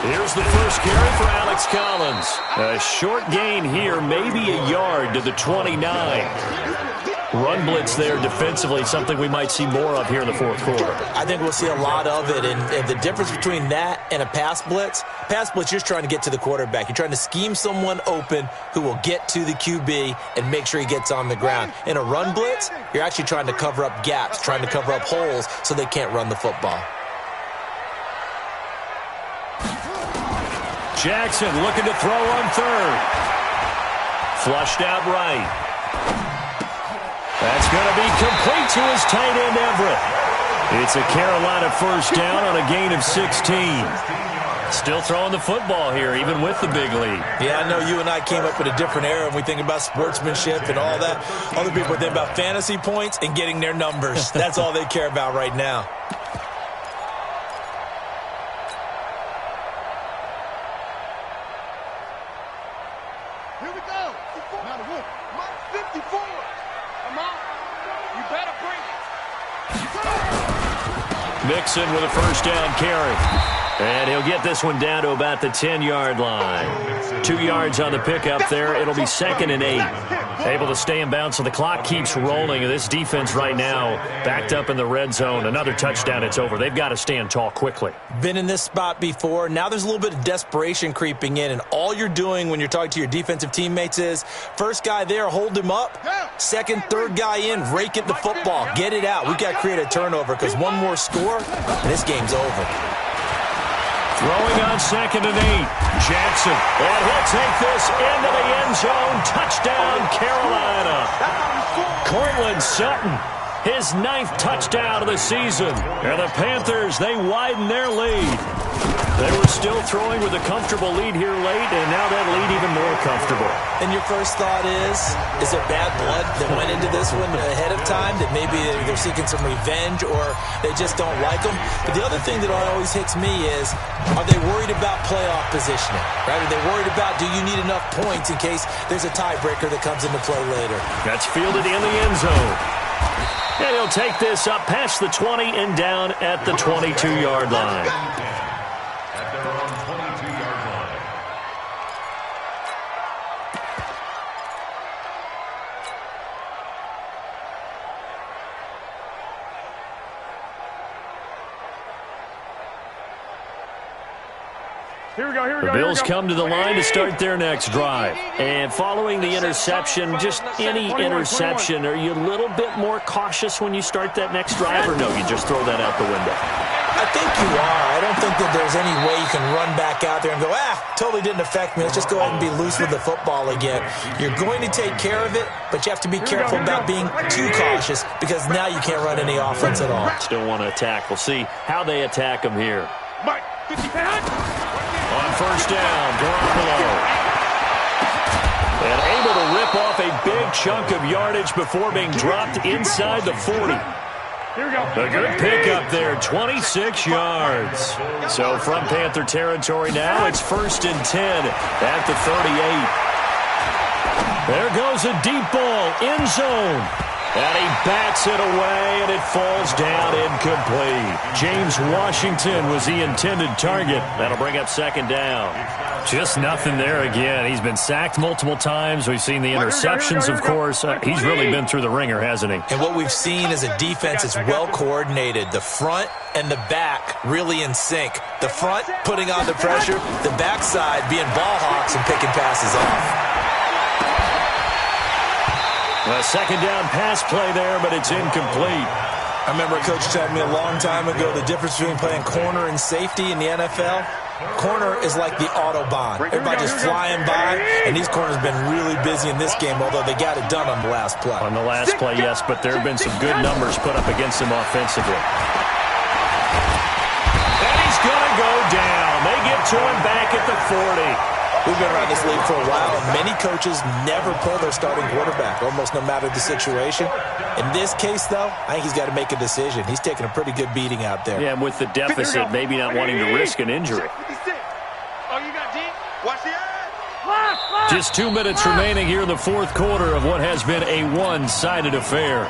Here's the first carry for Alex Collins. A short gain here, maybe a yard to the 29. Run blitz there defensively, something we might see more of here in the fourth quarter. I think we'll see a lot of it, and the difference between that and a pass blitz, you're just trying to get to the quarterback. You're trying to scheme someone open who will get to the QB and make sure he gets on the ground. In a run blitz, you're actually trying to cover up gaps, trying to cover up holes so they can't run the football. Jackson looking to throw on third. Flushed out right. That's going to be complete to his tight end, Everett. It's a Carolina first down on a gain of 16. Still throwing the football here, even with the big lead. Yeah, I know you and I came up in a different era, and we think about sportsmanship and all that. Other people think about fantasy points and getting their numbers. That's all they care about right now. Here we go. Now look, 54. Come on. You better bring it. Mixon with a first down carry. And he'll get this one down to about the 10-yard line. 2 yards on the pickup there. It'll be 2nd and 8. Able to stay in bounds, so the clock keeps rolling. And this defense right now backed up in the red zone. Another touchdown, it's over. They've got to stand tall quickly. Been in this spot before. Now there's a little bit of desperation creeping in, and all you're doing when you're talking to your defensive teammates is, first guy there, hold him up. Second, third guy in, rake at the football. Get it out. We've got to create a turnover because one more score, and this game's over. Throwing on 2nd and 8. Jackson. And he'll take this into the end zone. Touchdown, Carolina. Courtland Sutton, his 9th touchdown of the season. And the Panthers, they widen their lead. They were still throwing with a comfortable lead here late, and now that lead even more comfortable. And your first thought is there bad blood that went into this one ahead of time, that maybe they're seeking some revenge or they just don't like them? But the other thing that always hits me is, are they worried about playoff positioning? Right? Are they worried about, do you need enough points in case there's a tiebreaker that comes into play later? That's fielded in the end zone. And he'll take this up past the 20 and down at the 22-yard line. The Bills come to the line to start their next drive. And following the interception, just any interception, are you a little bit more cautious when you start that next drive, or no, you just throw that out the window? I think you are. I don't think that there's any way you can run back out there and go, totally didn't affect me. Let's just go ahead and be loose with the football again. You're going to take care of it, but you have to be careful about being too cautious because now you can't run any offense at all. Still want to attack. We'll see how they attack them here. On first down, Garoppolo. And able to rip off a big chunk of yardage before being dropped inside the 40. A good pickup there, 26 yards. So from Panther territory now, it's 1st and 10 at the 38. There goes a deep ball, end zone. And he bats it away, and it falls down incomplete. James Washington was the intended target. That'll bring up 2nd down. Just nothing there again. He's been sacked multiple times. We've seen the interceptions, of course. He's really been through the ringer, hasn't he? And what we've seen is a defense that's well coordinated. The front and the back really in sync. The front putting on the pressure, the backside being ball hawks and picking passes off. A 2nd down pass play there, but it's incomplete. I remember a coach telling me a long time ago the difference between playing corner and safety in the NFL. Corner is like the Autobahn. Everybody just flying by, and these corners have been really busy in this game, although they got it done on the last play. On the last play, yes, but there have been some good numbers put up against him offensively. And he's going to go down. They get to him back at the 40. We've been around this league for a while, and many coaches never pull their starting quarterback, almost no matter the situation. In this case, though, I think he's got to make a decision. He's taking a pretty good beating out there. Yeah, and with the deficit, maybe not wanting to risk an injury. Just 2 minutes remaining here in the fourth quarter of what has been a one-sided affair.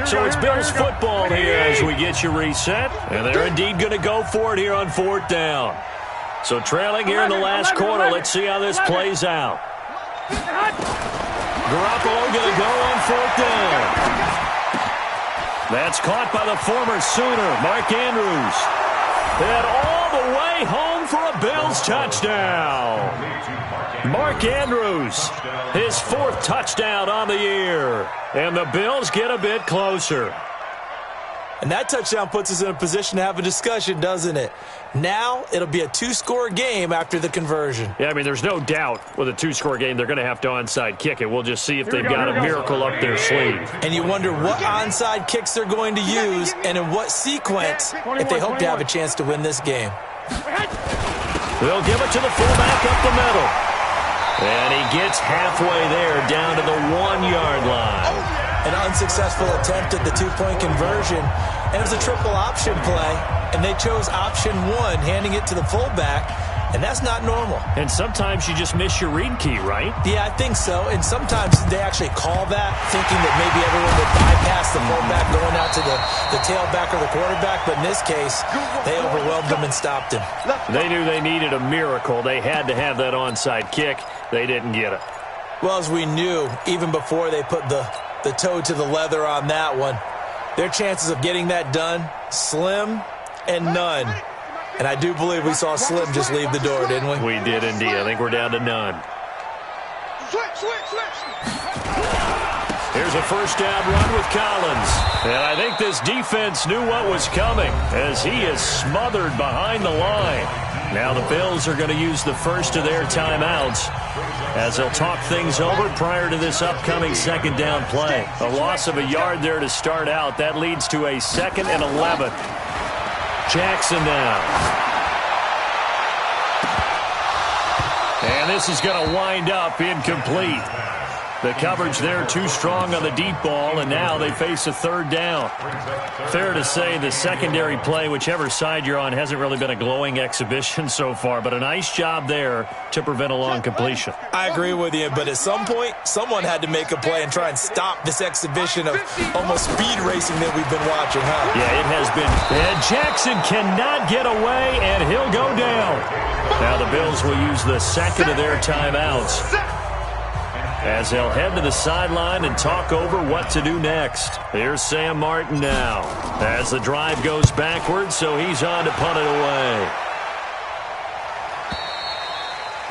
So it's Bills football here as we get you reset. And they're indeed going to go for it here on 4th down. So trailing here in the last quarter. Let's see how this plays out. Garoppolo going to go on 4th down. That's caught by the former Sooner, Mark Andrews. And all the way home for a Bills touchdown. Mark Andrews, his 4th touchdown on the year. And the Bills get a bit closer. And that touchdown puts us in a position to have a discussion, doesn't it? Now it'll be a 2-score game after the conversion. Yeah, I mean, there's no doubt with a 2-score game they're going to have to onside kick it. We'll just see if they've got a miracle up their sleeve. And you wonder what onside kicks they're going to use and in what sequence if they hope to have a chance to win this game. They'll give it to the fullback up the middle. And he gets halfway there down to the 1-yard line. An unsuccessful attempt at the 2-point conversion, and it was a triple option play, and they chose option 1, handing it to the fullback, and that's not normal. And sometimes you just miss your read key, right? Yeah, I think so, and sometimes they actually call that, thinking that maybe everyone would bypass the fullback going out to the tailback or the quarterback, but in this case, they overwhelmed him and stopped him. They knew they needed a miracle. They had to have that onside kick. They didn't get it. Well, as we knew, even before they put the toe to the leather on that one, their chances of getting that done, slim and none. And I do believe we saw Slim just leave the door, didn't we? We did indeed. I think we're down to none. Here's a 1st down run with Collins. And I think this defense knew what was coming as he is smothered behind the line. Now the Bills are going to use the first of their timeouts as they'll talk things over prior to this upcoming 2nd down play. A loss of a yard there to start out. That leads to a 2nd and 11. Jackson now. And this is going to wind up incomplete. The coverage there too strong on the deep ball, and now they face a 3rd down. Fair to say the secondary play, whichever side you're on, hasn't really been a glowing exhibition so far, but a nice job there to prevent a long completion. I agree with you, but at some point, someone had to make a play and try and stop this exhibition of almost speed racing that we've been watching, huh? Yeah, it has been. And Jackson cannot get away, and he'll go down. Now the Bills will use the 2nd of their timeouts as they'll head to the sideline and talk over what to do next. Here's Sam Martin now as the drive goes backwards, so he's on to punt it away.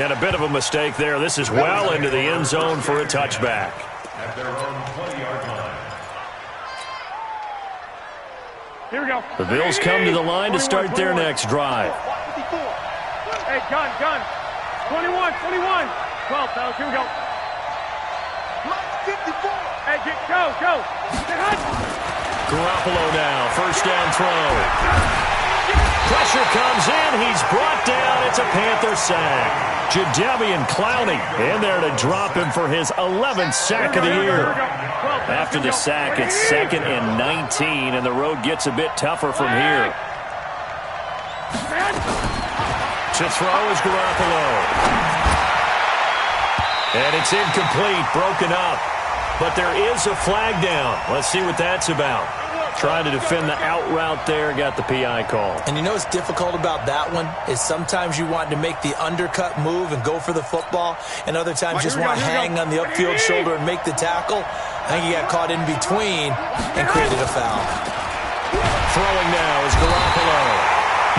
And a bit of a mistake there. This is well into the end zone for a touchback. At their own 20-yard line. Here we go. The Bills come to the line to start their next drive. Hey, gun. 21. 12, fellas, here we go. 54. Hey, go. Garoppolo now, 1st down throw. Pressure comes in, he's brought down, it's a Panther sack. Jadeveon Clowney in there to drop him for his 11th sack of the year. After the sack, it's 2nd and 19, and the road gets a bit tougher from here. To throw is Garoppolo. And it's incomplete, broken up. But there is a flag down. Let's see what that's about. Trying to defend the out route there, got the PI call. And you know what's difficult about that one is sometimes you want to make the undercut move and go for the football, and other times just want to hang on the upfield shoulder and make the tackle. I think he got caught in between and created a foul. Throwing now is Garoppolo.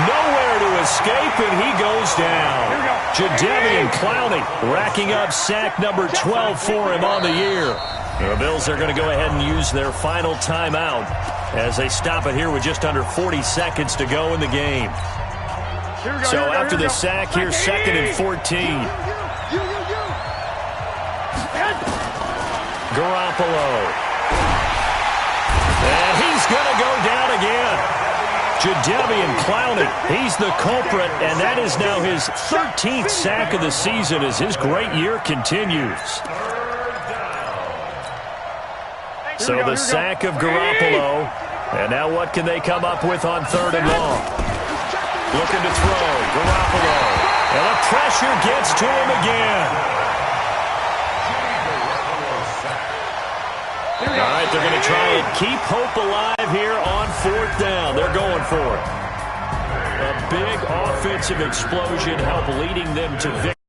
Nowhere to escape, and he goes down. Jadeveon Clowney racking up sack number 12 for him on the year. The Bills are going to go ahead and use their final timeout as they stop it here with just under 40 seconds to go in the game. So after the sack, here's 2nd and 14. Garoppolo. And he's going to go down again. Jadeveon Clowney, he's the culprit, and that is now his 13th sack of the season as his great year continues. So the sack of Garoppolo, and now what can they come up with on 3rd and long? Looking to throw, Garoppolo, and the pressure gets to him again. All right, they're going to try and keep hope alive here on 4th down. They're going for it. A big offensive explosion help leading them to victory.